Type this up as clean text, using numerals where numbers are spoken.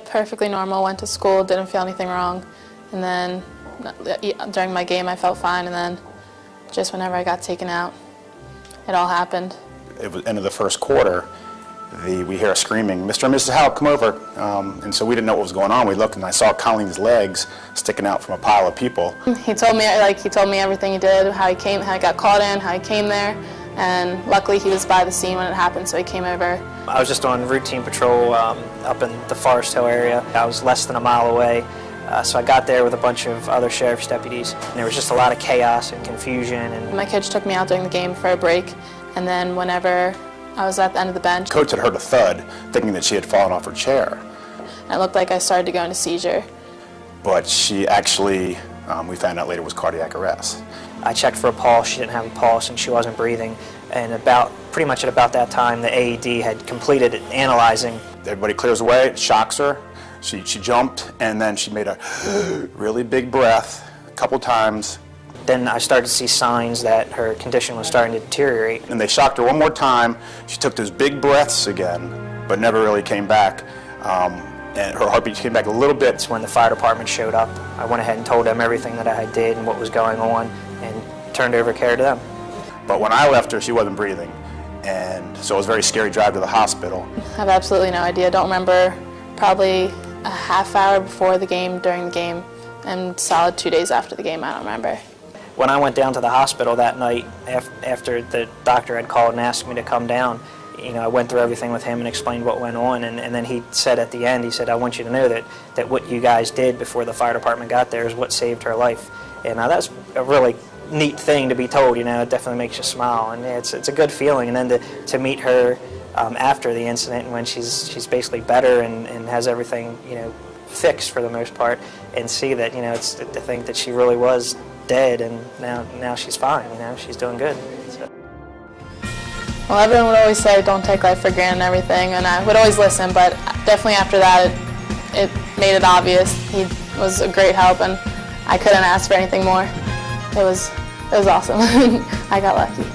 perfectly normal, went to school, didn't feel anything wrong. And then during my game I felt fine, and then just whenever I got taken out, it all happened. It was end of the first quarter. We hear screaming, "Mr. and Mrs. Houck, come over." And so we didn't know what was going on. We looked and I saw Colleen's legs sticking out from a pile of people. He told me everything he did, how he got caught in, how he came there, and luckily he was by the scene when it happened, so he came over. I was just on routine patrol up in the Forest Hill area. I was less than a mile away, so I got there with a bunch of other sheriff's deputies. And there was just a lot of chaos and confusion. And my coach took me out during the game for a break, and then whenever I was at the end of the bench, Coach had heard a thud, thinking that she had fallen off her chair. and it looked like I started to go into seizure. But she actually, we found out later, was cardiac arrest. I checked for a pulse. She didn't have a pulse and she wasn't breathing. And pretty much at about that time, the AED had completed analyzing. Everybody clears away, it shocks her. She jumped, and then she made a really big breath a couple times. Then I started to see signs that her condition was starting to deteriorate. And they shocked her one more time. She took those big breaths again, but never really came back. And her heartbeat came back a little bit. It's when the fire department showed up. I went ahead and told them everything that I did and what was going on, and turned over care to them. But when I left her, she wasn't breathing. And so it was a very scary drive to the hospital. I have absolutely no idea. Don't remember. Probably a half hour before the game, during the game, and solid 2 days after the game, I don't remember. When I went down to the hospital that night, after the doctor had called and asked me to come down, I went through everything with him and explained what went on, and then he said at the end, he said, "I want you to know that what you guys did before the fire department got there is what saved her life." And that's a really neat thing to be told. It definitely makes you smile, and it's a good feeling. And then to meet her after the incident, when she's basically better and has everything fixed for the most part, and see that it's to think that she really was dead, and now she's fine. She's doing good. So. Well, everyone would always say don't take life for granted and everything, and I would always listen, but definitely after that it made it obvious. He was a great help, and I couldn't ask for anything more. It was awesome. I got lucky.